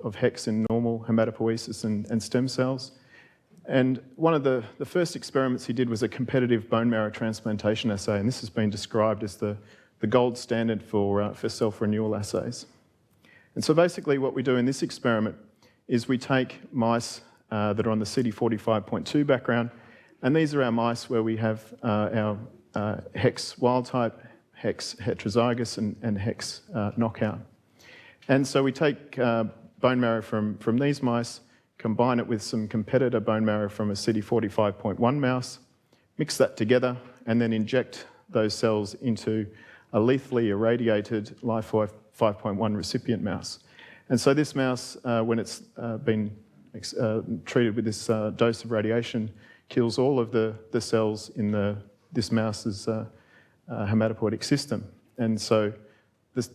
of Hhex in normal hematopoiesis and stem cells. And one of the first experiments he did was a competitive bone marrow transplantation assay, and this has been described as the gold standard for self-renewal assays. And so basically what we do in this experiment is we take mice that are on the CD45.2 background, and these are our mice where we have our Hhex wild type, Hhex heterozygous, and Hhex knockout. And so we take bone marrow from these mice, combine it with some competitor bone marrow from a CD45.1 mouse, mix that together, and then inject those cells into a lethally irradiated live 5.1 recipient mouse. And so this mouse, when it's been treated with this dose of radiation, kills all of the cells in this mouse's hematopoietic system. And so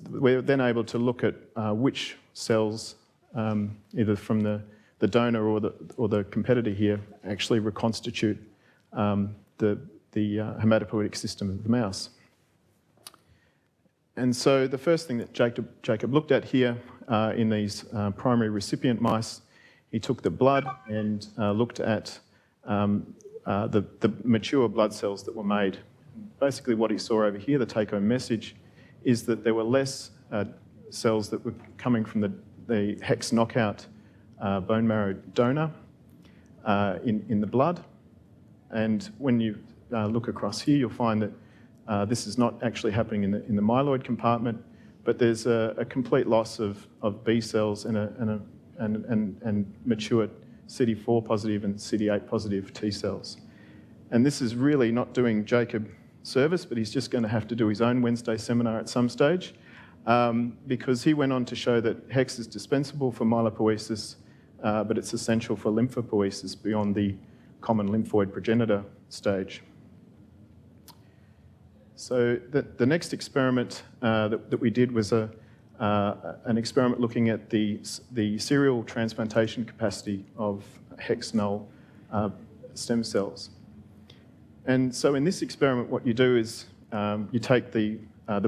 we're then able to look at which cells, either from the donor or the competitor here, actually reconstitute the hematopoietic system of the mouse. And so the first thing that Jacob looked at here in these primary recipient mice, he took the blood and looked at the mature blood cells that were made. Basically what he saw over here, the take-home message, is that there were less cells that were coming from the Hhex knockout bone marrow donor in the blood. And when you look across here, you'll find that this is not actually happening in the myeloid compartment, but there's a complete loss of B cells and mature CD4 positive and CD8 positive T cells. And this is really not doing Jacob service, but he's just going to have to do his own Wednesday seminar at some stage, because he went on to show that Hhex is dispensable for myelopoiesis, but it's essential for lymphopoiesis beyond the common lymphoid progenitor stage. So the next experiment that we did was an experiment looking at the serial transplantation capacity of Hhex null stem cells. And so in this experiment, what you do is you take the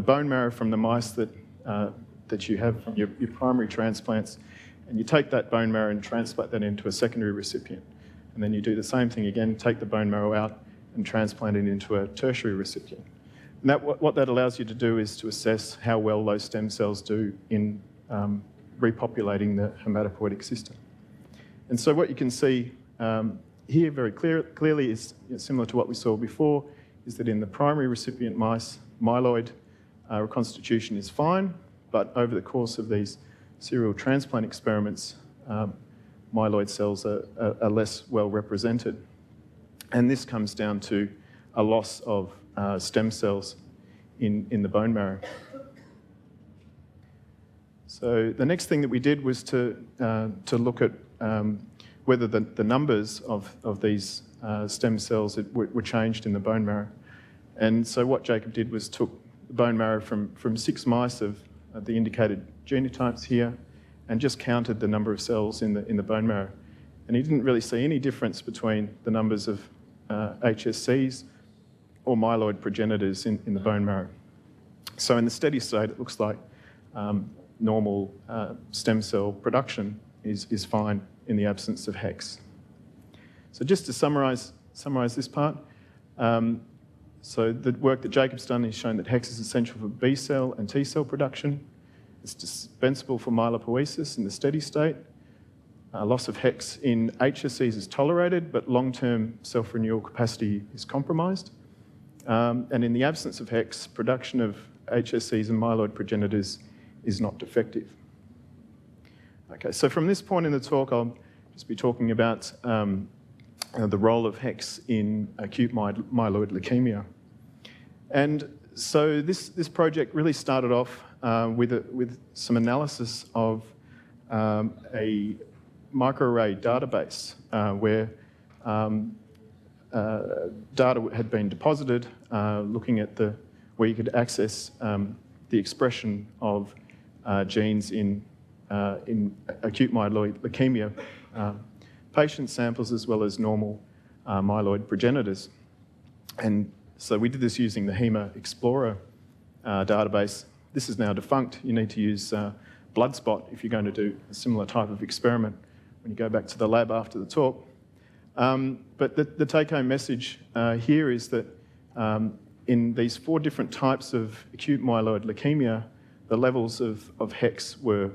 bone marrow from the mice that you have from your primary transplants, and you take that bone marrow and transplant that into a secondary recipient. And then you do the same thing again, take the bone marrow out and transplant it into a tertiary recipient. And what that allows you to do is to assess how well those stem cells do in repopulating the hematopoietic system. And so what you can see here very clearly is similar to what we saw before, is that in the primary recipient mice, myeloid reconstitution is fine, but over the course of these serial transplant experiments, myeloid cells are less well represented. And this comes down to a loss of stem cells in the bone marrow. So the next thing that we did was to look at whether the numbers of these stem cells were changed in the bone marrow. And so what Jacob did was took the bone marrow from 6 mice of the indicated genotypes here and just counted the number of cells in the bone marrow. And he didn't really see any difference between the numbers of HSCs or myeloid progenitors in the bone marrow. So in the steady state, it looks like normal stem cell production is fine in the absence of Hhex. So just to summarise this part, so the work that Jacob's done has shown that Hhex is essential for B cell and T cell production. It's dispensable for myelopoiesis in the steady state. Loss of Hhex in HSCs is tolerated, but long-term self-renewal capacity is compromised. And in the absence of Hhex, production of HSCs and myeloid progenitors is not defective. Okay, so from this point in the talk, I'll just be talking about the role of Hhex in acute myeloid leukemia. And so this project really started off with some analysis of a microarray database where data had been deposited looking at where you could access the expression of genes in acute myeloid leukemia patient samples as well as normal myeloid progenitors. And so we did this using the Hema Explorer database. This is now defunct. You need to use blood spot if you're going to do a similar type of experiment when you go back to the lab after the talk. But the take-home message here is that in these 4 different types of acute myeloid leukemia, the levels of Hhex were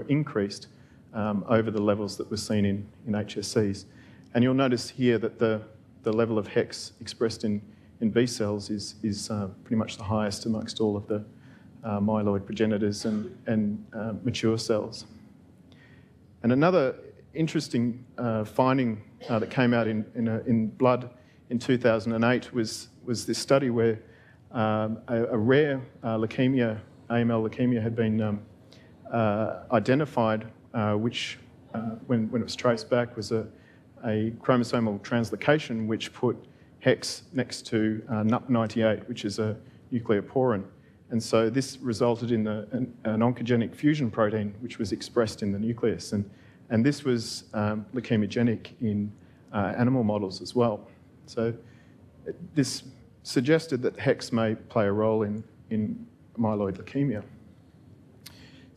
increased over the levels that were seen in HSCs. And you'll notice here that the level of Hhex expressed in B cells is pretty much the highest amongst all of the myeloid progenitors and mature cells. And another interesting finding that came out in blood in 2008 was this study where a rare leukemia, AML leukemia, had been identified, which, when it was traced back, was a chromosomal translocation which put Hhex next to NUP98, which is a nucleoporin. And so this resulted in an oncogenic fusion protein which was expressed in the nucleus. And this was leukemogenic in animal models as well. So this suggested that Hhex may play a role in myeloid leukemia.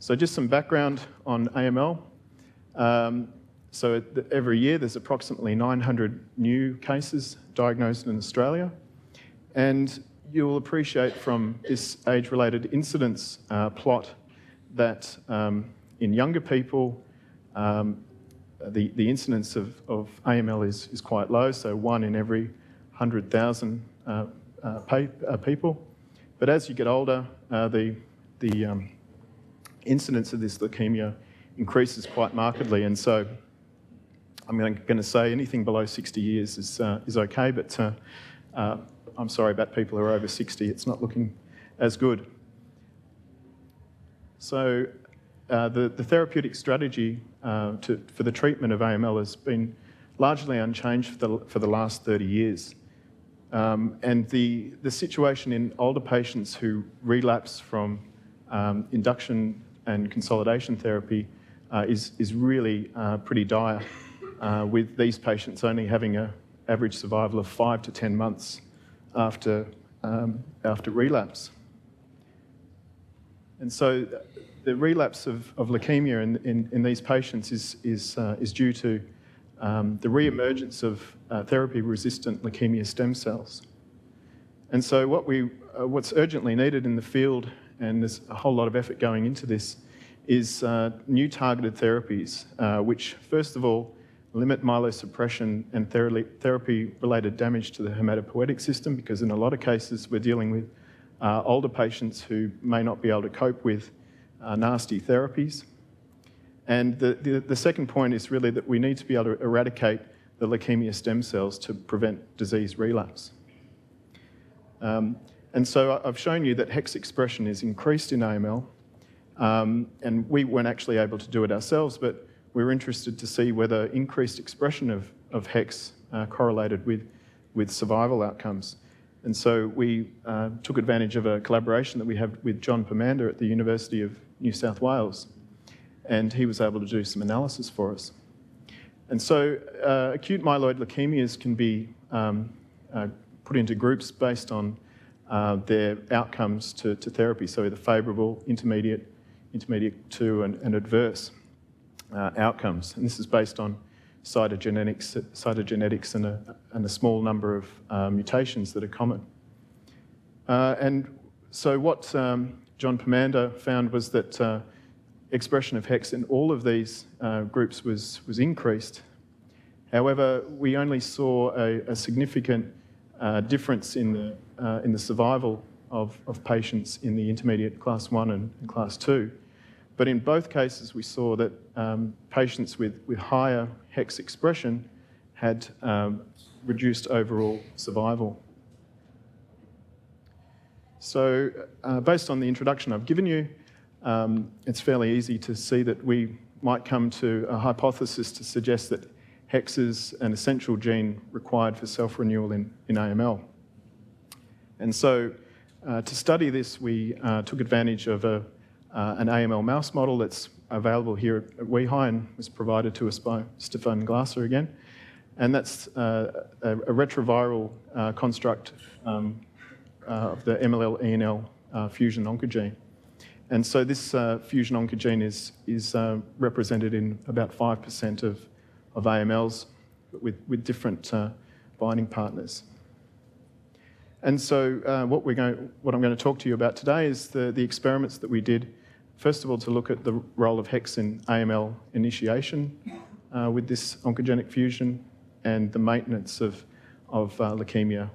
So just some background on AML. So every year there's approximately 900 new cases diagnosed in Australia. And you'll appreciate from this age-related incidence plot that in younger people, the incidence of AML is quite low, so 1 in every 100,000 people. But as you get older, the incidence of this leukemia increases quite markedly, and so I'm going to say anything below 60 years is okay, but I'm sorry about people who are over 60, it's not looking as good. So the therapeutic strategy for the treatment of AML has been largely unchanged for the last 30 years. And the situation in older patients who relapse from induction and consolidation therapy is really pretty dire, with these patients only having an average survival of 5 to 10 months after relapse. And so the relapse of leukemia in these patients is due to the re-emergence of therapy-resistant leukemia stem cells. And so what's urgently needed in the field, and there's a whole lot of effort going into this, is new targeted therapies, which first of all limit myelosuppression and therapy-related damage to the hematopoietic system, because in a lot of cases we're dealing with older patients who may not be able to cope with nasty therapies. And the second point is really that we need to be able to eradicate the leukemia stem cells to prevent disease relapse. And so I've shown you that Hhex expression is increased in AML, and we weren't actually able to do it ourselves, but we were interested to see whether increased expression of Hhex correlated with survival outcomes. And so we took advantage of a collaboration that we have with John Permander at the University of New South Wales, and he was able to do some analysis for us. And so acute myeloid leukemias can be put into groups based on their outcomes to therapy, so either favourable, intermediate to, and adverse outcomes. And this is based on cytogenetics and a small number of mutations that are common. And so what John Permander found was that expression of Hhex in all of these groups was increased. However, we only saw a significant difference in the survival of patients in the intermediate class 1 and class 2. But in both cases, we saw that patients with higher Hhex expression had reduced overall survival. So based on the introduction I've given you, it's fairly easy to see that we might come to a hypothesis to suggest that Hhex is an essential gene required for self-renewal in AML. And so to study this, we took advantage of an AML mouse model that's available here at WEHI and was provided to us by Stefan Glasser again. And that's a retroviral construct of the MLL-ENL fusion oncogene. And so this fusion oncogene is represented in about 5% of AMLs with different binding partners. And so what I'm going to talk to you about today is the experiments that we did, first of all, to look at the role of Hhex in AML initiation with this oncogenic fusion and the maintenance of leukemia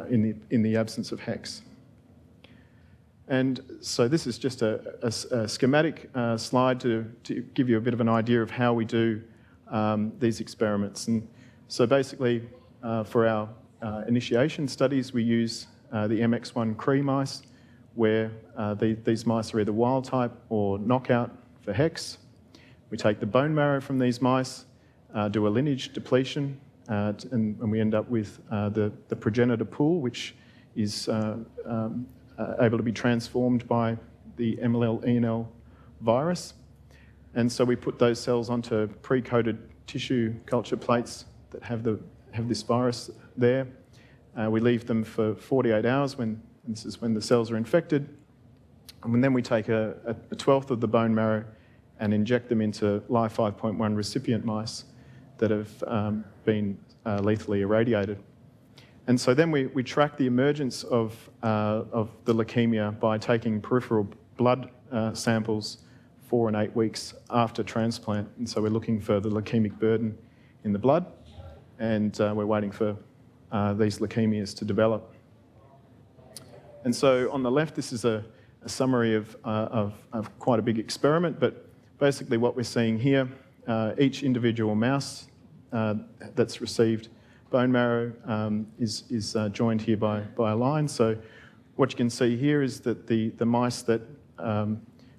in the absence of Hhex. And so this is just a schematic slide to give you a bit of an idea of how we do these experiments. And so basically, for our initiation studies, we use the MX1 Cree mice, where these mice are either wild type or knockout for Hhex. We take the bone marrow from these mice, do a lineage depletion, and we end up with the progenitor pool, which is able to be transformed by the MLL-ENL virus. And so we put those cells onto pre-coated tissue culture plates that have this virus there. We leave them for 48 hours this is when the cells are infected. And then we take a 1/12 of the bone marrow and inject them into Li 5.1 recipient mice that have been lethally irradiated. And so then we track the emergence of the leukemia by taking peripheral blood samples 4 and 8 weeks after transplant. And so we're looking for the leukemic burden in the blood, and we're waiting for these leukemias to develop. And so on the left, this is a summary of quite a big experiment, but basically what we're seeing here, each individual mouse that's received bone marrow is joined here by a line. So what you can see here is that the mice that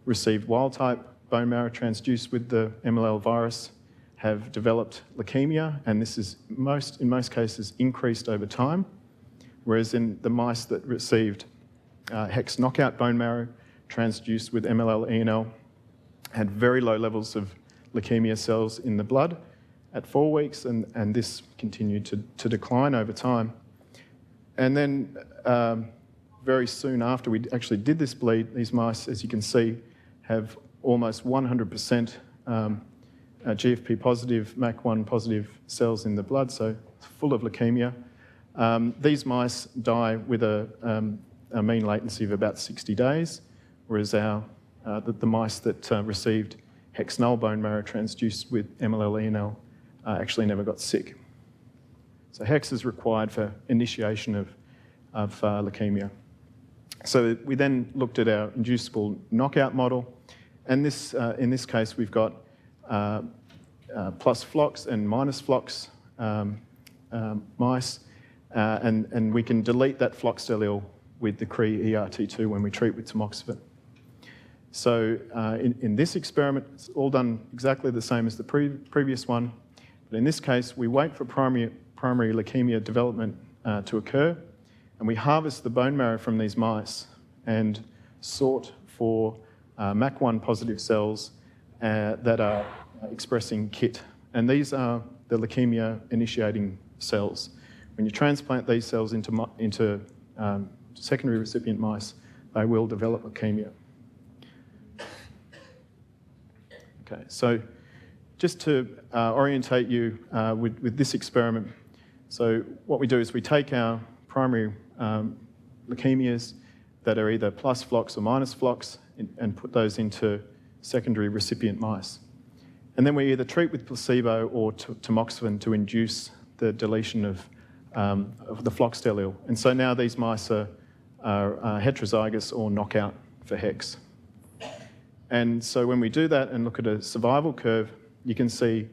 received wild-type bone marrow transduced with the MLL virus have developed leukemia, and this is in most cases increased over time, whereas in the mice that received Hhex knockout bone marrow transduced with MLL-ENL had very low levels of leukemia cells in the blood at 4 weeks, and this continued to decline over time. And then very soon after we actually did this bleed, these mice, as you can see, have almost 100% GFP positive, MAC1 positive cells in the blood, so full of leukemia. These mice die with a mean latency of about 60 days, whereas the mice that received Hhex null bone marrow transduced with MLL-ENL actually never got sick. So Hhex is required for initiation of leukemia. So we then looked at our inducible knockout model, and in this case we've got plus flox and minus flox mice, and we can delete that flox allele with the Cree ERT2 when we treat with tamoxifen. So in this experiment, it's all done exactly the same as the previous one, but in this case we wait for primary leukemia development to occur, and we harvest the bone marrow from these mice and sort for MAC1 positive cells that are expressing KIT. And these are the leukemia initiating cells. When you transplant these cells into secondary recipient mice, they will develop leukemia. Okay, so just to orientate you with this experiment, so what we do is we take our primary leukemias that are either plus flox or minus flox and put those into secondary recipient mice. And then we either treat with placebo or tamoxifen to induce the deletion of the flox allele. And so now these mice are heterozygous or knockout for Hhex. And so when we do that and look at a survival curve, you can see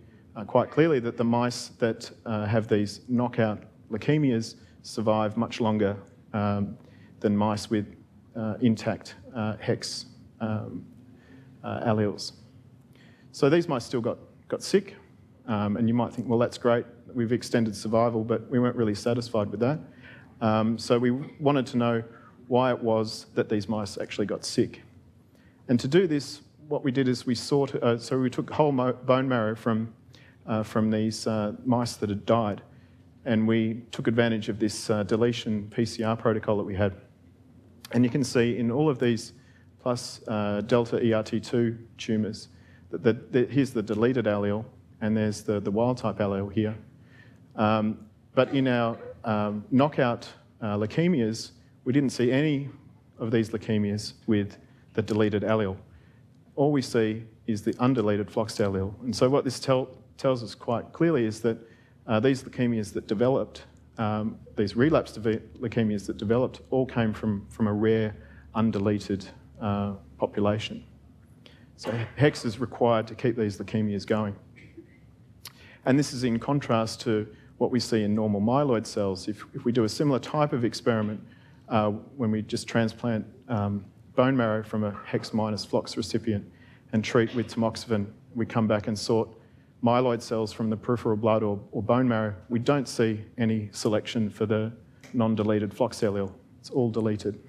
quite clearly that the mice that have these knockout leukemias survive much longer than mice with intact Hhex alleles. So these mice still got sick, and you might think, well, that's great, we've extended survival, but we weren't really satisfied with that. So we wanted to know why it was that these mice actually got sick. And to do this, what we did is we so we took whole bone marrow from these mice that had died, and we took advantage of this deletion PCR protocol that we had. And you can see in all of these plus delta ERT2 tumours that here's the deleted allele, and there's the wild-type allele here. But in our knockout leukemias, we didn't see any of these leukemias with the deleted allele. All we see is the undeleted floxed allele. And so what this tells us quite clearly is that these leukemias that developed, these relapsed leukemias that developed, all came from a rare undeleted population. So Hhex is required to keep these leukemias going. And this is in contrast to what we see in normal myeloid cells. If we do a similar type of experiment, when we just transplant bone marrow from a Hhex minus flox recipient and treat with tamoxifen, we come back and sort myeloid cells from the peripheral blood or bone marrow, we don't see any selection for the non-deleted flox allele. It's all deleted.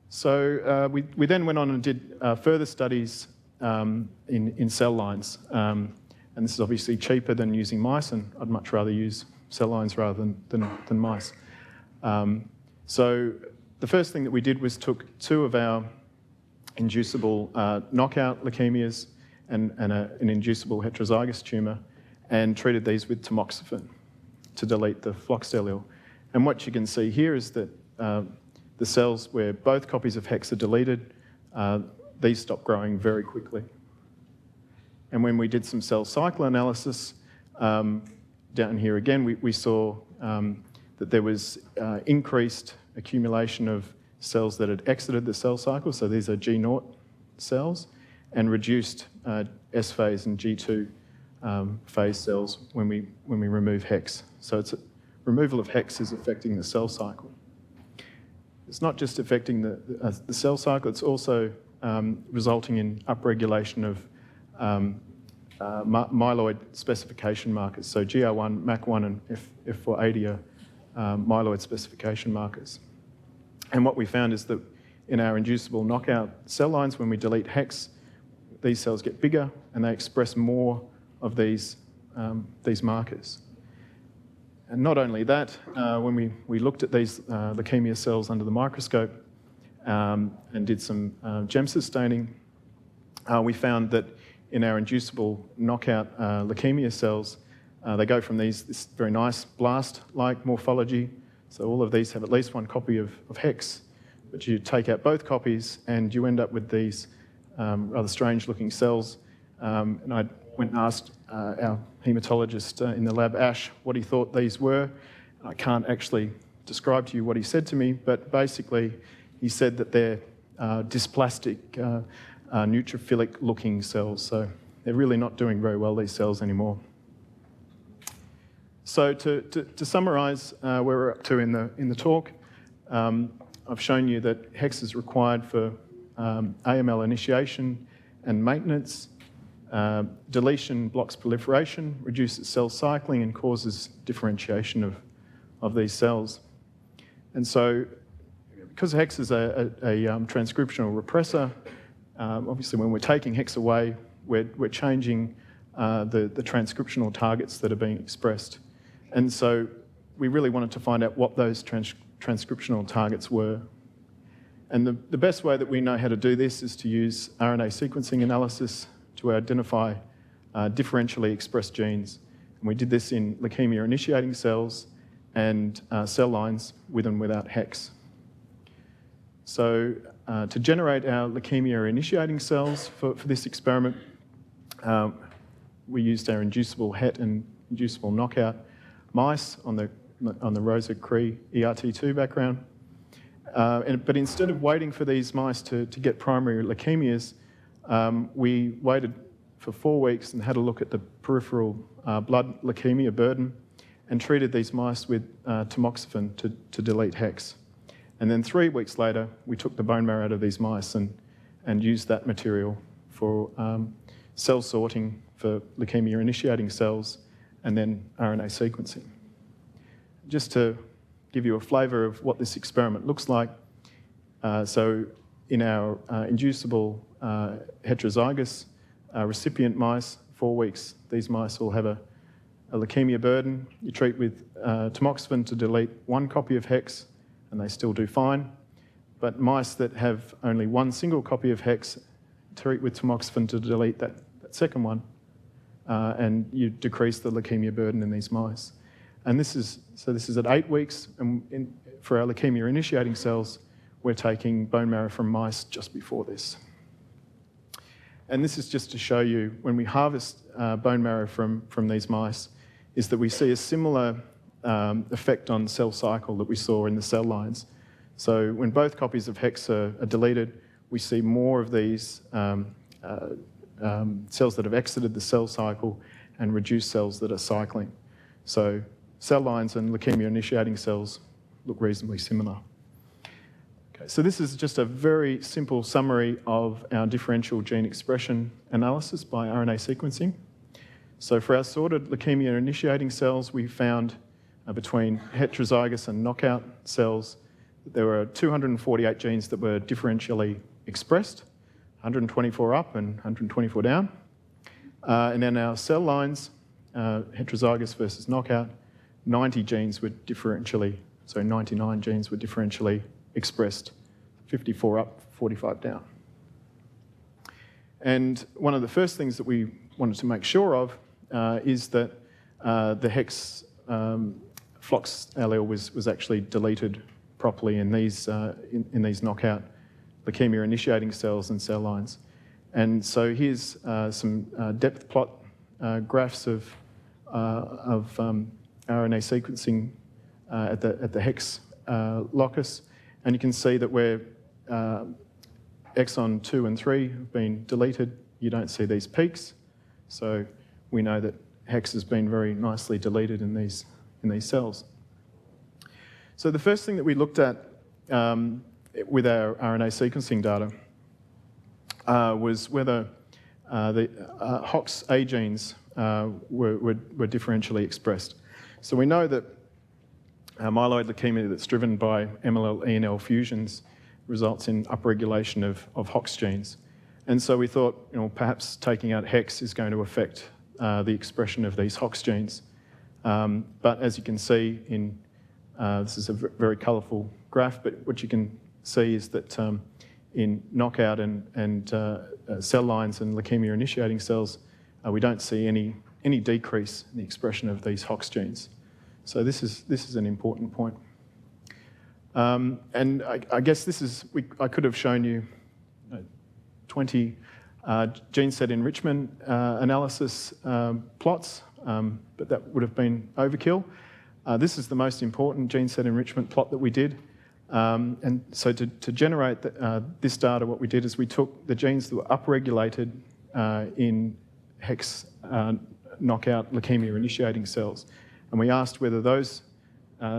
So we then went on and did further studies in cell lines. And this is obviously cheaper than using mice, and I'd much rather use cell lines rather than mice. So the first thing that we did was took 2 of our inducible knockout leukemias and an inducible heterozygous tumour and treated these with tamoxifen to delete the flox allele. And what you can see here is that the cells where both copies of Hhex are deleted, these stop growing very quickly. And when we did some cell cycle analysis, down here again, we saw that there was increased accumulation of cells that had exited the cell cycle, so these are G0 cells, and reduced S phase and G2 phase cells when we remove Hhex. So removal of Hhex is affecting the cell cycle. It's not just affecting the cell cycle, it's also resulting in upregulation of myeloid specification markers. So GR1, MAC1 and F480 are myeloid specification markers. And what we found is that in our inducible knockout cell lines, when we delete Hhex, these cells get bigger and they express more of these markers. And not only that, when we looked at these leukemia cells under the microscope and did some GEMSIS staining, we found that in our inducible knockout leukemia cells, they go from this very nice blast-like morphology. So all of these have at least one copy of Hhex, but you take out both copies and you end up with these rather strange-looking cells. And I went and asked our haematologist in the lab, Ash, what he thought these were. I can't actually describe to you what he said to me, but basically he said that they're dysplastic, neutrophilic-looking cells. So they're really not doing very well, these cells, anymore. So to summarise where we're up to in the talk, I've shown you that Hhex is required for AML initiation and maintenance. Deletion blocks proliferation, reduces cell cycling and causes differentiation of these cells. And so because Hhex is a transcriptional repressor, obviously when we're taking Hhex away, we're changing the transcriptional targets that are being expressed. And so we really wanted to find out what those transcriptional targets were. And the best way that we know how to do this is to use RNA sequencing analysis to identify differentially expressed genes. And we did this in leukemia-initiating cells and cell lines with and without Hhex. So to generate our leukemia-initiating cells for this experiment, we used our inducible Het and inducible knockout mice on the Rosa-Cree ERT2 background. But instead of waiting for these mice to get primary leukemias, we waited for 4 weeks and had a look at the peripheral blood leukemia burden and treated these mice with tamoxifen to delete Hhex. And then 3 weeks later, we took the bone marrow out of these mice and used that material for cell sorting for leukemia-initiating cells and then RNA sequencing. Just to give you a flavour of what this experiment looks like, so in our inducible heterozygous recipient mice, 4 weeks, these mice will have a leukemia burden. You treat with tamoxifen to delete 1 copy of Hhex, and they still do fine. But mice that have only one single copy of Hhex, treat with tamoxifen to delete that second one, and you decrease the leukemia burden in these mice. And this is at 8 weeks, and for our leukemia initiating cells, we're taking bone marrow from mice just before this. And this is just to show you, when we harvest bone marrow from these mice, is that we see a similar effect on cell cycle that we saw in the cell lines. So when both copies of Hhex are deleted, we see more of these cells that have exited the cell cycle and reduced cells that are cycling. So cell lines and leukemia initiating cells look reasonably similar. Okay, so this is just a very simple summary of our differential gene expression analysis by RNA sequencing. So for our sorted leukemia initiating cells, we found between heterozygous and knockout cells, there were 248 genes that were differentially expressed, 124 up and 124 down. And then our cell lines, heterozygous versus knockout, 99 genes were differentially expressed, 54 up, 45 down. And one of the first things that we wanted to make sure of is that the Hhex flox allele was actually deleted properly in these knockout leukemia initiating cells and cell lines. And so here's some depth plot graphs of RNA sequencing at the Hhex locus, and you can see that where exon 2 and 3 have been deleted, you don't see these peaks. So we know that Hhex has been very nicely deleted in these cells. So the first thing that we looked at with our RNA sequencing data was whether the Hox A genes were differentially expressed. So we know that myeloid leukemia that's driven by MLL-ENL fusions results in upregulation of Hox genes. And so we thought, perhaps taking out Hhex is going to affect the expression of these Hox genes. But as you can see this is a very colourful graph, but what you can see is that in knockout and cell lines and leukemia initiating cells, we don't see any decrease in the expression of these Hox genes. So this is an important point. And I guess I could have shown you 20 gene set enrichment analysis plots, but that would have been overkill. This is the most important gene set enrichment plot that we did. And so to generate this data, what we did is we took the genes that were upregulated in Hhex knockout leukemia initiating cells, and we asked whether those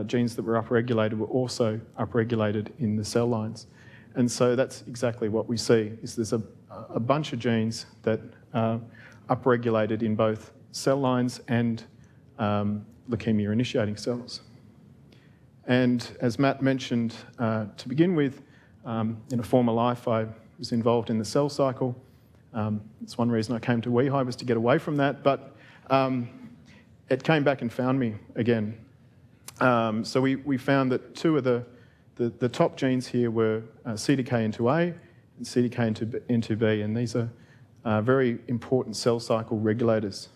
genes that were upregulated were also upregulated in the cell lines. And so that's exactly what we see, is there's a bunch of genes that are upregulated in both cell lines and leukemia initiating cells. And as Matt mentioned to begin with, in a former life I was involved in the cell cycle. It's one reason I came to WEHI, was to get away from that, but it came back and found me again. So we found that two of the top genes here were Cdkn2a and Cdkn2b, and these are very important cell cycle regulators.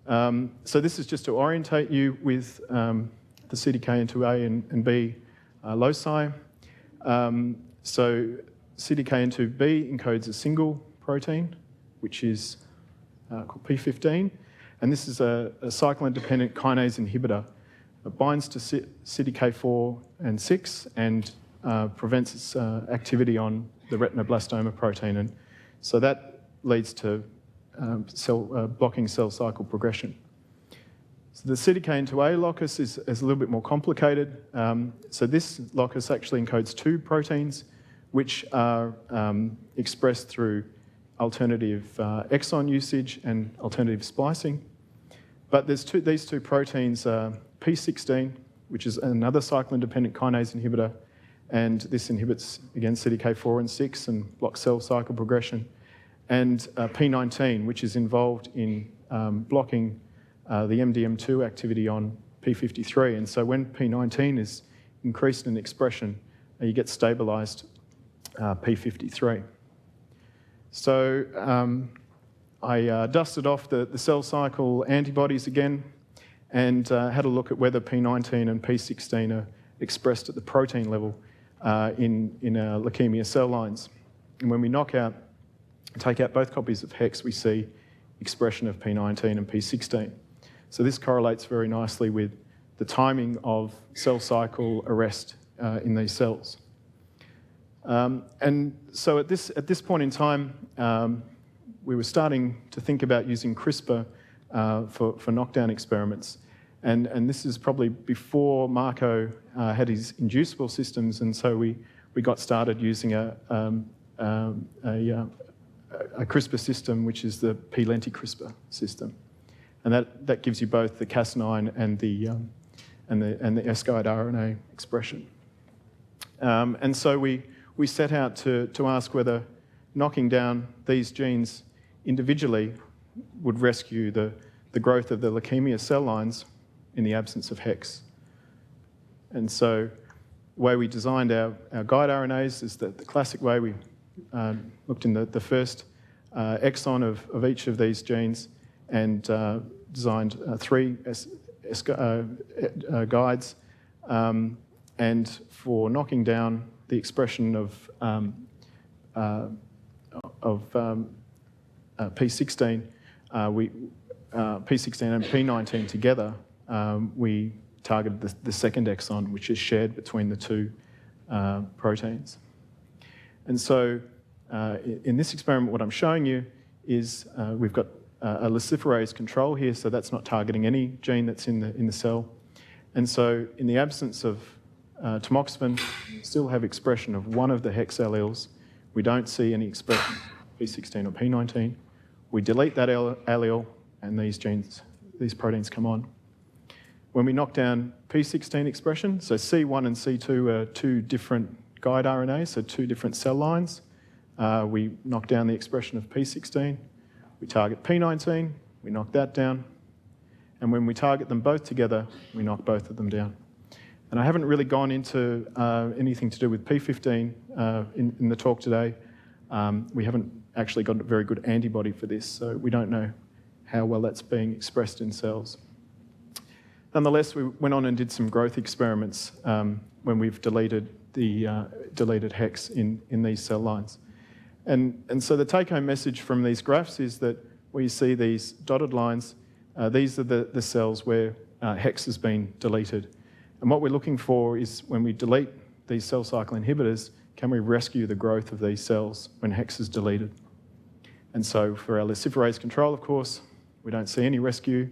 So this is just to orientate you with the Cdkn2a and b loci. So Cdkn2b encodes a single protein, which is called P15, and this is a cyclin-dependent kinase inhibitor. It binds to CDK4 and 6 and prevents its activity on the retinoblastoma protein, and so that leads to blocking cell cycle progression. So the Cdkn2a locus is a little bit more complicated. So this locus actually encodes two proteins which are expressed through alternative exon usage and alternative splicing. But there's these two proteins, P16, which is another cyclin-dependent kinase inhibitor, and this inhibits, again, CDK4 and 6 and blocks cell cycle progression, and P19, which is involved in blocking the MDM2 activity on P53. And so when P19 is increased in expression, you get stabilised p53. So I dusted off the cell cycle antibodies again and had a look at whether P19 and P16 are expressed at the protein level in our leukemia cell lines. And when we take out both copies of Hhex, we see expression of P19 and P16. So this correlates very nicely with the timing of cell cycle arrest in these cells. And so at this point in time, we were starting to think about using CRISPR for knockdown experiments. And this is probably before Marco had his inducible systems, and so we got started using a CRISPR system, which is the p-lenti-CRISPR system. And that gives you both the Cas9 and the S-guide RNA expression. And so we set out to ask whether knocking down these genes individually would rescue the growth of the leukemia cell lines in the absence of Hhex. And so the way we designed our guide RNAs is the classic way. We looked in the first exon of each of these genes and designed 3 guides. And for knocking down the expression of P16, P16 and P19 together, we targeted the second exon, which is shared between the two proteins. And so in this experiment, what I'm showing you is we've got a luciferase control here, so that's not targeting any gene that's in the cell. And so in the absence of tamoxifen, we still have expression of one of the Hhex alleles. We don't see any expression of P16 or P19. We delete that allele, and these proteins come on. When we knock down P16 expression, so C1 and C2 are 2 different guide RNAs, so 2 different cell lines. We knock down the expression of P16. We target P19, we knock that down. And when we target them both together, we knock both of them down. And I haven't really gone into anything to do with P15 in the talk today. We haven't actually got a very good antibody for this, so we don't know how well that's being expressed in cells. Nonetheless, we went on and did some growth experiments when we've deleted Hhex in these cell lines. And so the take-home message from these graphs is that where you see these dotted lines, these are the cells where Hhex has been deleted. And what we're looking for is when we delete these cell cycle inhibitors, can we rescue the growth of these cells when Hhex is deleted? And so for our luciferase control, of course, we don't see any rescue.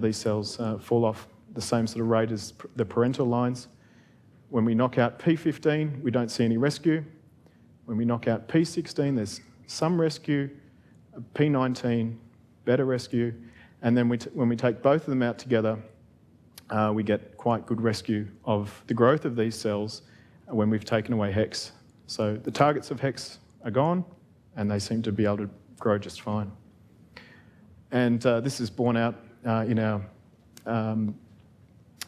These cells fall off the same sort of rate as the parental lines. When we knock out P15, we don't see any rescue. When we knock out P16, there's some rescue. P19, better rescue. And then when we take both of them out together, we get quite good rescue of the growth of these cells when we've taken away Hhex. So the targets of Hhex are gone, and they seem to be able to grow just fine. And this is borne out in our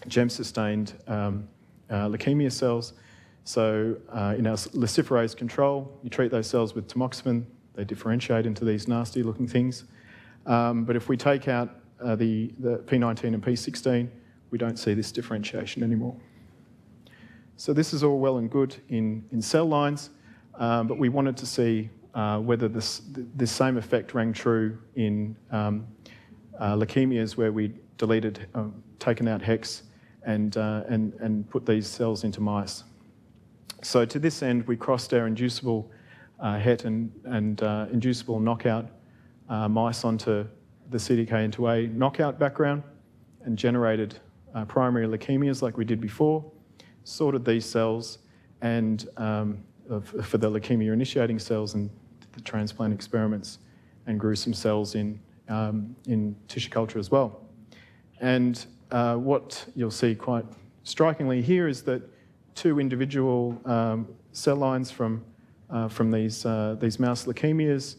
gem-sustained leukemia cells. So in our luciferase control, you treat those cells with tamoxifen, they differentiate into these nasty-looking things. But if we take out the P19 and P16, we don't see this differentiation anymore. So this is all well and good in cell lines, but we wanted to see whether this same effect rang true in leukemias where we taken out Hhex and put these cells into mice. So to this end, we crossed our inducible Het and inducible knockout mice onto the Cdkn2a knockout background and generated primary leukemias like we did before, sorted these cells and for the leukemia initiating cells and did the transplant experiments and grew some cells in tissue culture as well. And what you'll see quite strikingly here is that 2 individual cell lines from these mouse leukemias,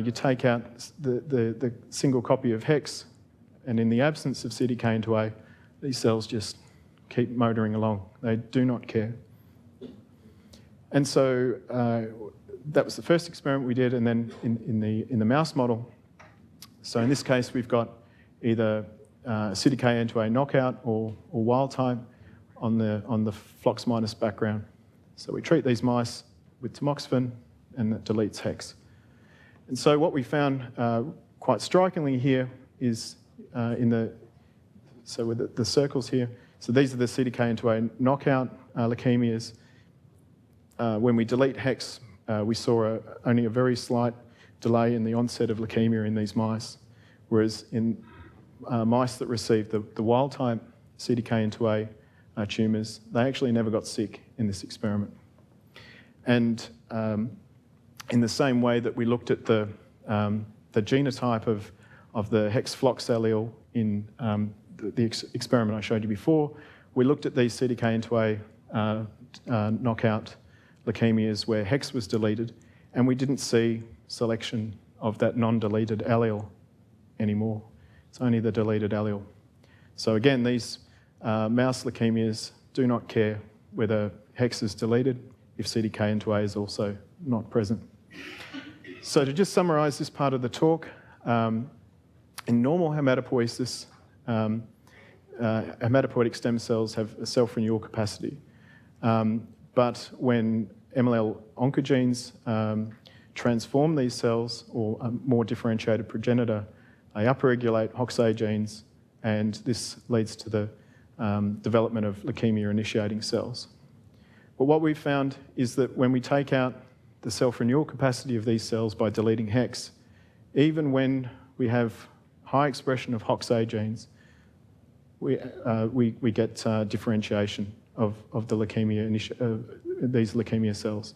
you take out the single copy of Hhex, and in the absence of Cdkn2a, these cells just keep motoring along. They do not care. And so that was the first experiment we did, and then in the mouse model, so in this case we've got either Cdkn2a knockout or wild type on the flox minus background. So we treat these mice with tamoxifen, and that deletes Hhex. And so what we found quite strikingly here is with the circles here, so these are the Cdkn2a knockout leukemias. When we delete Hhex, we saw only a very slight delay in the onset of leukemia in these mice, whereas in mice that received the wild type Cdkn2a tumours, they actually never got sick in this experiment. And in the same way that we looked at the genotype of the Hhex flox allele in the experiment I showed you before, we looked at these Cdkn2a knockout leukemias where Hhex was deleted, and we didn't see selection of that non-deleted allele anymore. It's only the deleted allele. So again, these mouse leukemias do not care whether Hhex is deleted if Cdkn2a is also not present. So to just summarise this part of the talk, in normal hematopoiesis, hematopoietic stem cells have a self-renewal capacity. But when MLL oncogenes transform these cells, or a more differentiated progenitor, they upregulate HOXA genes, and this leads to the development of leukemia-initiating cells. But what we've found is that when we take out the self-renewal capacity of these cells by deleting Hhex, even when we have high expression of HOXA genes, we get differentiation of the these leukemia cells.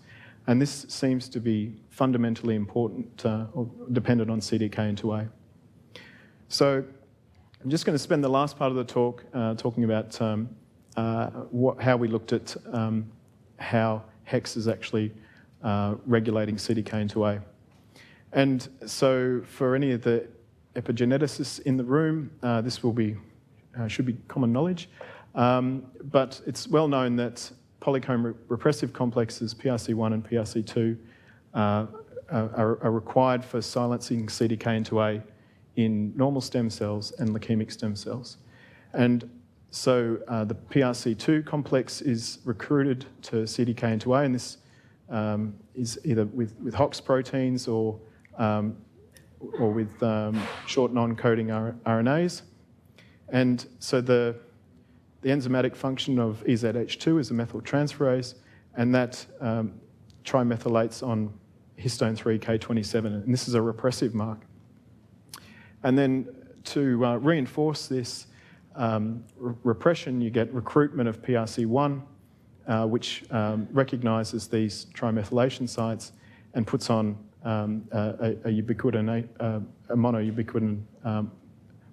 And this seems to be fundamentally important or dependent on Cdkn2a. So I'm just going to spend the last part of the talk talking about how we looked at how Hhex is actually regulating Cdkn2a. And so for any of the epigeneticists in the room, this will be should be common knowledge. But it's well known that polycomb repressive complexes, PRC1 and PRC2, are required for silencing Cdkn2a in normal stem cells and leukemic stem cells. And so the PRC2 complex is recruited to Cdkn2a, and this is either with Hox proteins or with short non-coding RNAs. And so the enzymatic function of EZH2 is a methyltransferase, and that trimethylates on histone 3K27, and this is a repressive mark. And then to reinforce this repression, you get recruitment of PRC1, which recognises these trimethylation sites and puts on a ubiquitin, a monoubiquitin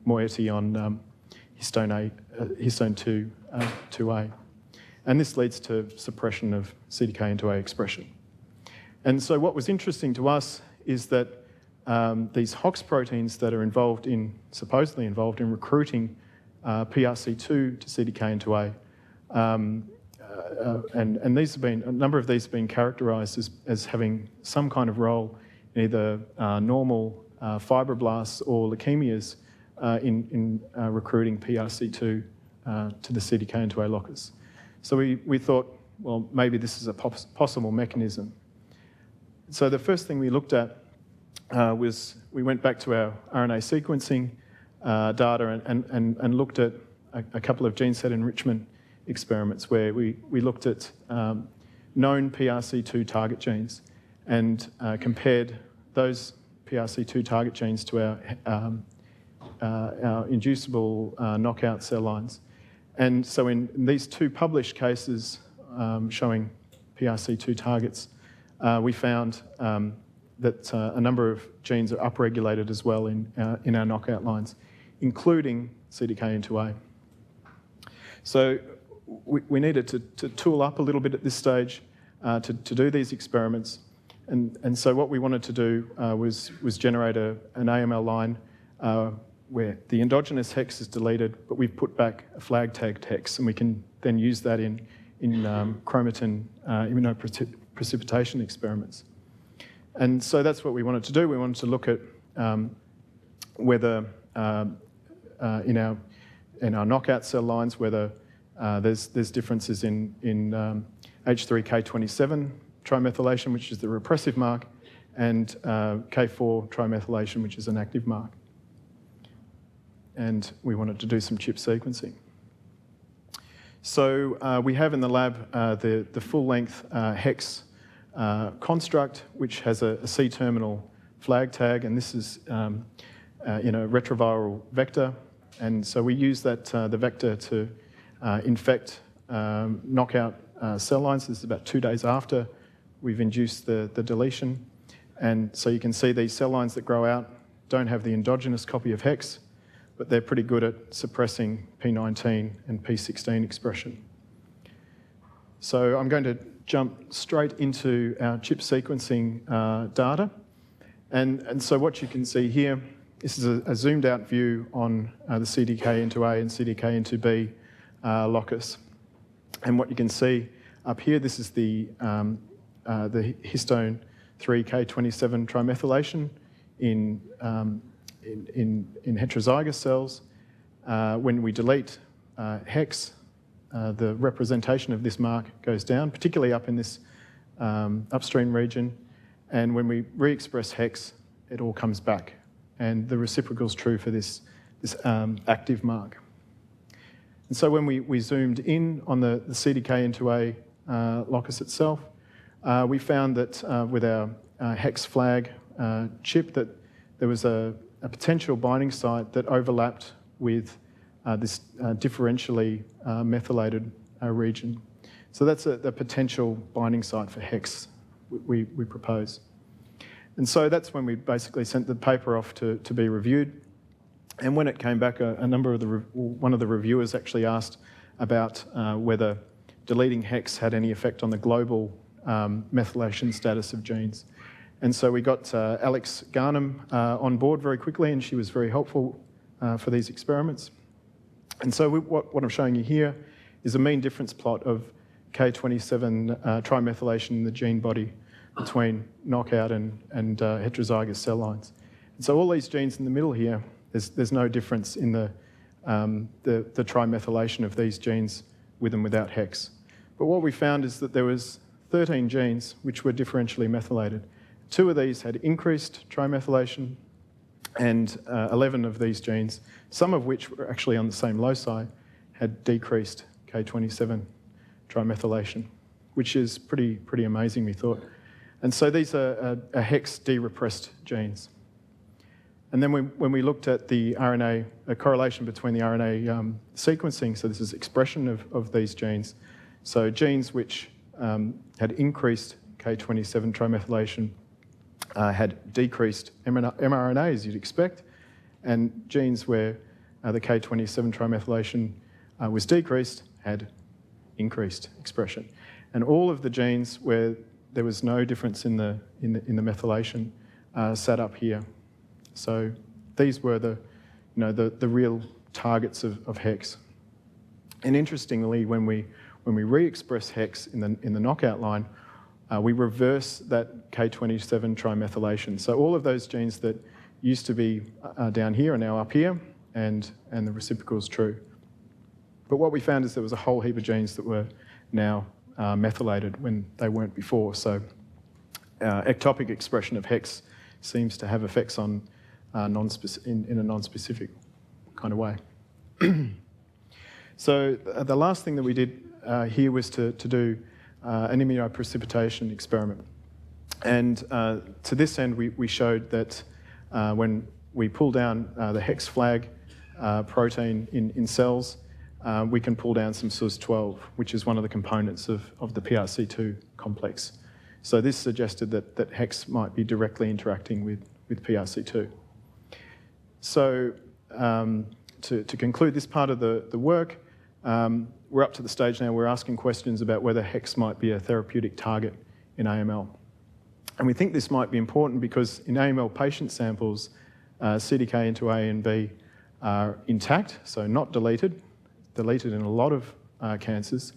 moiety on histone 2A. And this leads to suppression of Cdkn2a expression. And so what was interesting to us is that these Hox proteins that are supposedly involved in recruiting PRC2 to Cdkn2a, and these have been, a number of these have been characterised as having some kind of role in either normal fibroblasts or leukemias in recruiting PRC2 to the Cdkn2a lockers. So we thought, well, maybe this is a possible mechanism. So the first thing we looked at was we went back to our RNA sequencing data and looked at a couple of gene set enrichment experiments where we looked at known PRC2 target genes and compared those PRC2 target genes to our inducible knockout cell lines. And so in these two published cases showing PRC2 targets, we found that a number of genes are upregulated as well in our knockout lines, including Cdkn2a. So we needed to tool up a little bit at this stage to do these experiments. And so what we wanted to do was generate an AML line where the endogenous Hhex is deleted, but we've put back a flag-tagged Hhex, and we can then use that in chromatin immunoprecipitation experiments. And so that's what we wanted to do. We wanted to look at whether in our knockout cell lines, whether there's differences in H3K27 trimethylation, which is the repressive mark, and K4 trimethylation, which is an active mark. And we wanted to do some chip sequencing. So we have in the lab the full-length Hhex construct, which has a C-terminal flag tag, and this is in a retroviral vector. And so we use that the vector to infect knockout cell lines. This is about 2 days after we've induced the deletion. And so you can see these cell lines that grow out don't have the endogenous copy of Hhex, but they're pretty good at suppressing P19 and P16 expression. So I'm going to jump straight into our chip sequencing data. And so what you can see here, this is a zoomed out view on the Cdkn2a and Cdkn2b locus. And what you can see up here, this is the histone 3K27 trimethylation in heterozygous cells. When we delete Hhex, the representation of this mark goes down, particularly up in this upstream region. And when we re-express Hhex, it all comes back. And the reciprocal is true for this active mark. And so when we zoomed in on the Cdkn2a locus itself, we found that with our Hhex flag chip that there was a potential binding site that overlapped with this differentially methylated region. So that's the potential binding site for Hhex we propose. And so that's when we basically sent the paper off to be reviewed. And when it came back, one of the reviewers actually asked about whether deleting Hhex had any effect on the global methylation status of genes. And so we got Alex Garnham on board very quickly, and she was very helpful for these experiments. And so what I'm showing you here is a mean difference plot of K27 trimethylation in the gene body between knockout and heterozygous cell lines. And so all these genes in the middle here, there's no difference in the trimethylation of these genes with and without Hhex. But what we found is that there was 13 genes which were differentially methylated. 2 of these had increased trimethylation, and 11 of these genes, some of which were actually on the same loci, had decreased K27 trimethylation, which is pretty amazing, we thought. And so these are Hhex de-repressed genes. And then when we looked at the RNA, a correlation between the RNA sequencing, so this is expression of these genes. So genes which had increased K27 trimethylation had decreased mRNA, as you'd expect, and genes where the K27 trimethylation was decreased had increased expression. And all of the genes where there was no difference in the methylation sat up here. So these were the real targets of Hhex. And interestingly, when we re-express Hhex in the knockout line, we reverse that K27 trimethylation. So all of those genes that used to be down here are now up here, and the reciprocal is true. But what we found is there was a whole heap of genes that were now methylated when they weren't before. So ectopic expression of Hhex seems to have effects on in a non-specific kind of way. So the last thing that we did here was to do an immunoprecipitation experiment. And to this end, we showed that when we pull down the Hhex flag protein in cells, we can pull down some SUS12, which is one of the components of the PRC2 complex. So this suggested that Hhex might be directly interacting with PRC2. So to conclude this part of the work, we're up to the stage now we're asking questions about whether Hhex might be a therapeutic target in AML. And we think this might be important because in AML patient samples, Cdkn2a and B are intact, so not deleted in a lot of cancers,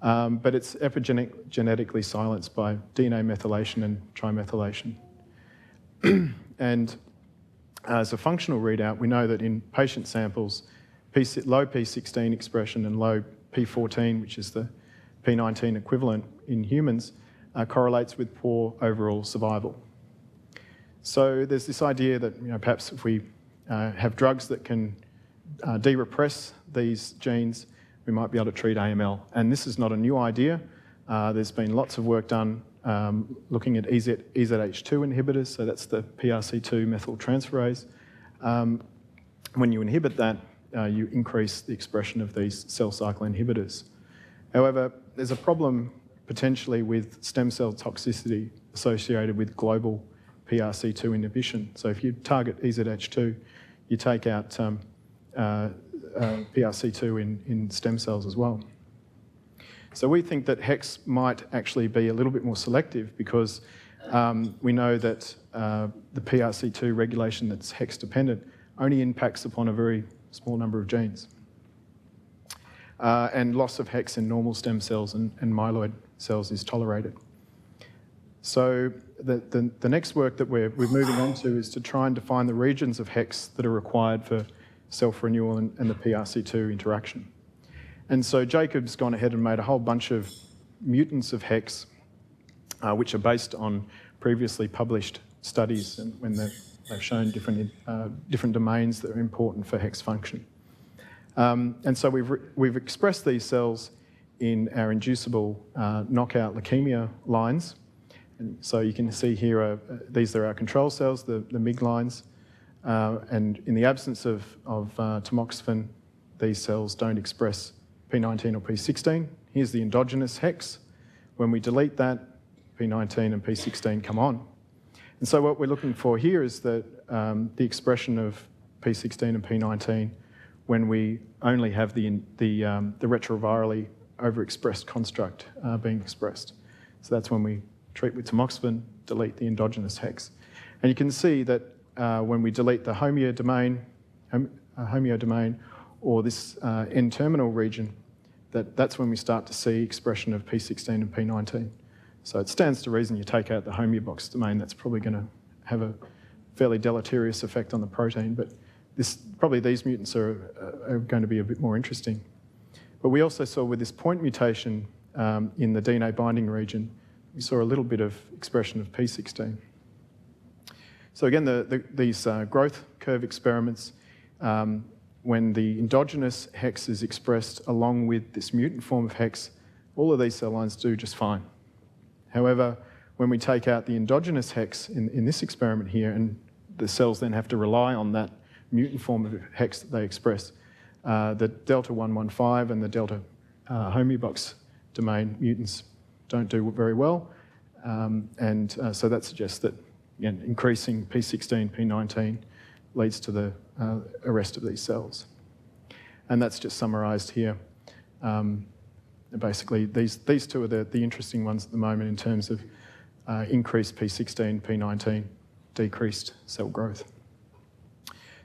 but it's epigenetically silenced by DNA methylation and trimethylation. And as a functional readout, we know that in patient samples, low P16 expression and low P14, which is the P19 equivalent in humans, correlates with poor overall survival. So there's this idea that perhaps if we have drugs that can de-repress these genes, we might be able to treat AML. And this is not a new idea. There's been lots of work done looking at EZH2 inhibitors, so that's the PRC2 methyltransferase. When you inhibit that, you increase the expression of these cell cycle inhibitors. However, there's a problem potentially with stem cell toxicity associated with global PRC2 inhibition. So if you target EZH2, you take out PRC2 in stem cells as well. So we think that Hhex might actually be a little bit more selective because we know that the PRC2 regulation that's Hhex dependent only impacts upon a very small number of genes. And loss of Hhex in normal stem cells and myeloid cells is tolerated. So the next work that we're moving on to is to try and define the regions of Hhex that are required for self-renewal and the PRC2 interaction. And so Jacob's gone ahead and made a whole bunch of mutants of Hhex, which are based on previously published studies and when they've shown different domains that are important for Hhex function. And so we've expressed these cells in our inducible knockout leukemia lines. And so you can see here, these are our control cells, the MIG lines. And in the absence of tamoxifen, these cells don't express P19 or P16. Here's the endogenous Hhex. When we delete that, P19 and P16 come on. And so what we're looking for here is that the expression of P16 and P19 when we only have the retrovirally overexpressed construct being expressed. So that's when we treat with tamoxifen, delete the endogenous Hhex. And you can see that when we delete the homeo domain or this N-terminal region, that's when we start to see expression of P16 and P19. So it stands to reason you take out the homeobox domain, that's probably going to have a fairly deleterious effect on the protein, but probably these mutants are going to be a bit more interesting. But we also saw with this point mutation in the DNA binding region, we saw a little bit of expression of P16. So again, these growth curve experiments, when the endogenous Hhex is expressed along with this mutant form of Hhex, all of these cell lines do just fine. However, when we take out the endogenous Hhex in this experiment here, and the cells then have to rely on that mutant form of Hhex that they express, the delta 115 and the delta homeobox domain mutants don't do very well. So that suggests that, again, increasing P16, P19 leads to the arrest of these cells. And that's just summarised here. Basically, these two are the interesting ones at the moment in terms of increased P16, P19, decreased cell growth.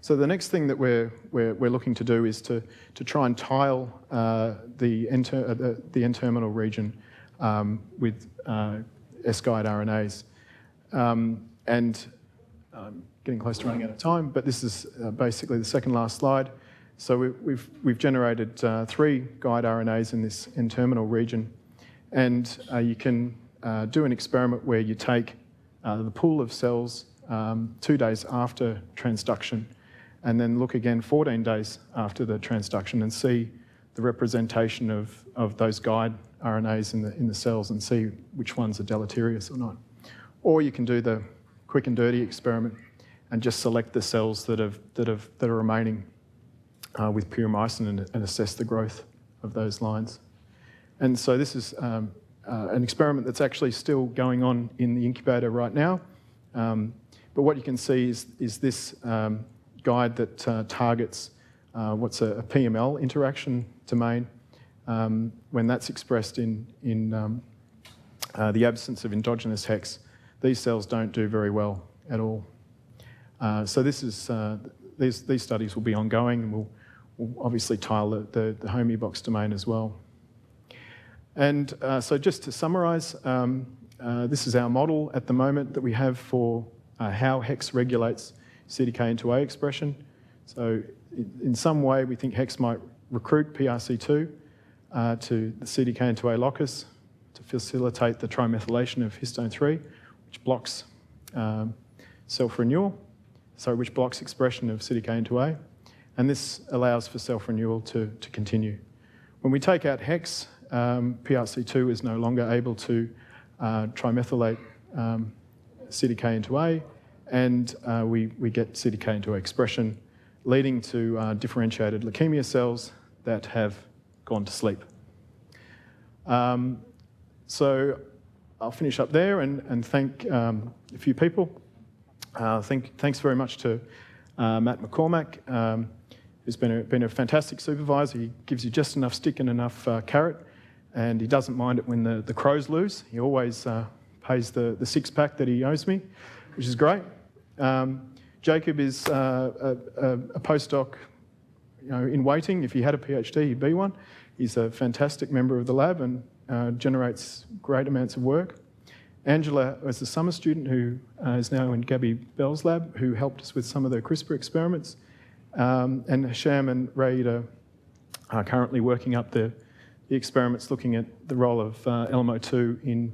So the next thing that we're looking to do is to try and tile the N-terminal region with S-guide RNAs. And I'm getting close to running out of time, but this is basically the second last slide. So we've generated 3 guide RNAs in this N-terminal region, and you can do an experiment where you take the pool of cells 2 days after transduction, and then look again 14 days after the transduction and see the representation of those guide RNAs in the cells and see which ones are deleterious or not. Or you can do the quick and dirty experiment and just select the cells that are remaining with puromycin and assess the growth of those lines. And so this is an experiment that's actually still going on in the incubator right now. But what you can see is this guide that targets what's a PML interaction domain. When that's expressed in the absence of endogenous Hhex, these cells don't do very well at all. So this is these studies will be ongoing, and we'll obviously tile the Homebox domain as well. And so just to summarise, this is our model at the moment that we have for how Hhex regulates Cdkn2a expression. So in some way, we think Hhex might recruit PRC2 to the Cdkn2a locus to facilitate the trimethylation of histone 3, which blocks self-renewal, which blocks expression of Cdkn2a, and this allows for self-renewal to continue. When we take out Hhex, PRC2 is no longer able to trimethylate Cdkn2a, and we get Cdkn2a expression, leading to differentiated leukemia cells that have gone to sleep. So I'll finish up there and thank a few people. Thanks very much to Matt McCormack, who's been a fantastic supervisor. He gives you just enough stick and enough carrot, and he doesn't mind it when the crows lose. He always pays the six-pack that he owes me, which is great. Jacob is a postdoc, in waiting. If he had a PhD, he'd be one. He's a fantastic member of the lab and generates great amounts of work. Angela was a summer student who is now in Gabby Bell's lab, who helped us with some of the CRISPR experiments. And Hisham and Raid are currently working up the experiments looking at the role of LMO2 in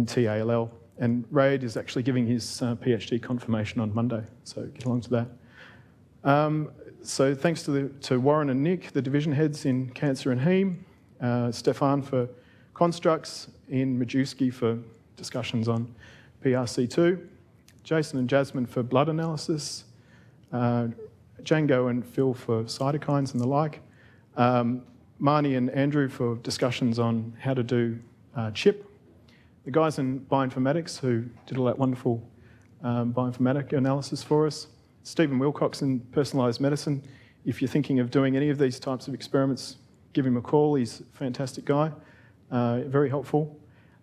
TALL. And Raid is actually giving his PhD confirmation on Monday, so get along to that. So thanks to Warren and Nick, the division heads in cancer and heme, Stefan for constructs, Ian Majewski for discussions on PRC2, Jason and Jasmine for blood analysis, Django and Phil for cytokines and the like, Marnie and Andrew for discussions on how to do CHIP, the guys in bioinformatics who did all that wonderful bioinformatic analysis for us, Stephen Wilcox in personalised medicine. If you're thinking of doing any of these types of experiments, give him a call. He's a fantastic guy, very helpful.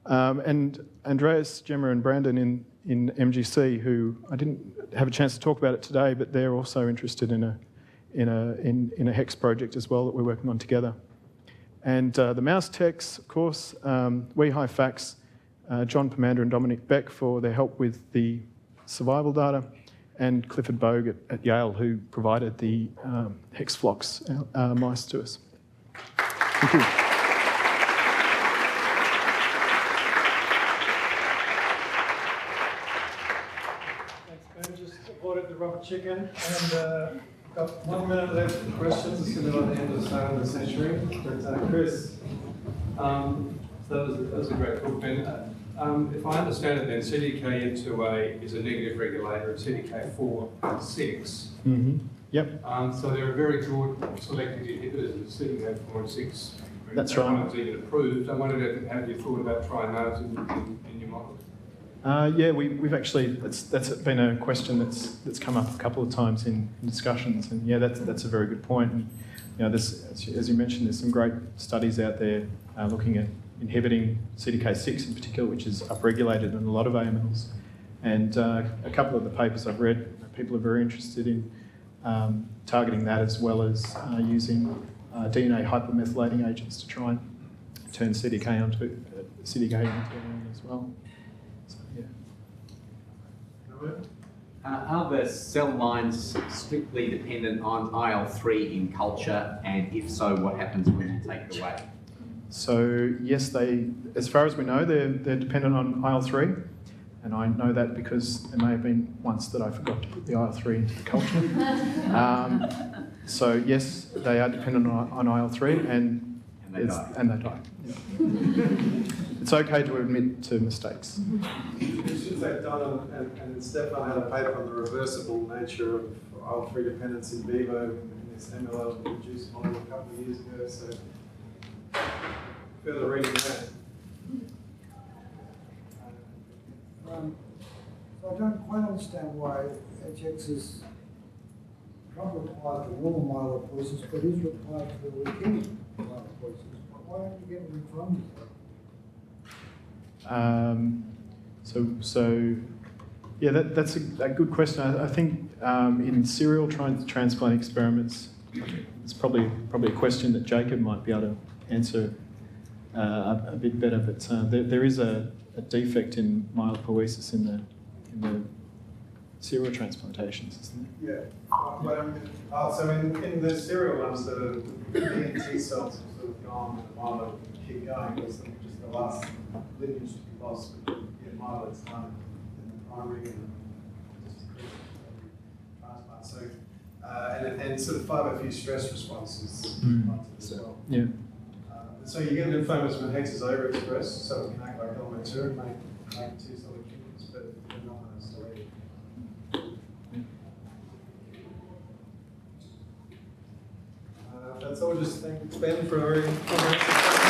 And Andreas, Gemma and Brandon in MGC, who I didn't have a chance to talk about it today, but they're also interested in a Hhex project as well that we're working on together. And the mouse techs, of course, WEHI Fax, John Pomander and Dominic Beck for their help with the survival data, and Clifford Bogue at Yale, who provided the HexFlox mice to us. Thank you. Thanks, Ben. Just avoided the rubber chicken, and got 1 minute left for questions. It's going to be like the end of the start of the century. But Chris, that was a great talk, Ben. If I understand it, then Cdkn2a is a negative regulator of CDK4/6. Mm-hmm. Yep. So there are very good selective inhibitors of CDK4 and 6. That's right. One was even approved. I wondered, have you thought about trying those in your model? Yeah, we've actually, that's been a question that's come up a couple of times in discussions, and yeah, that's a very good point. And there's, as you mentioned, there's some great studies out there looking at inhibiting CDK6 in particular, which is upregulated in a lot of AMLs. And a couple of the papers I've read, people are very interested in targeting that, as well as using DNA hypermethylating agents to try and turn CDK onto CDKN2a as well. So, yeah. Are the cell lines strictly dependent on IL-3 in culture, and if so, what happens when you take it away? So yes, as far as we know, they're dependent on IL-3, and I know that because there may have been once that I forgot to put the IL-3 into the culture. So yes, they are dependent on IL-3, and they die. Yeah. It's okay to admit to mistakes. Since they've done, and Stefan had a paper on the reversible nature of IL-3 dependence in vivo in this AML-induced model a couple of years ago, so further reading that. So I don't quite understand why Hhex is not required for normal myelopoiesis, but is required for leukemic myelopoiesis. Why don't you get them from So Yeah, that's a good question. I think in serial transplant experiments, it's probably a question that Jacob might be able to answer a bit better. But there is a defect in myelopoiesis in the serial transplantations, isn't Yeah. So in the serial ones, the B and T cells have sort of gone and the myeloid keep going. Because just the last lineage to be lost, but myeloid's done in the primary and just transplant. So and sort of 5-FU stress responses as well. Yeah. So you get lymphomas when Hhex is overexpressed, so it can act like element 2 and make 2 solid tumors, but they're not going to stay. That's all. Just thank Ben for a very comprehensive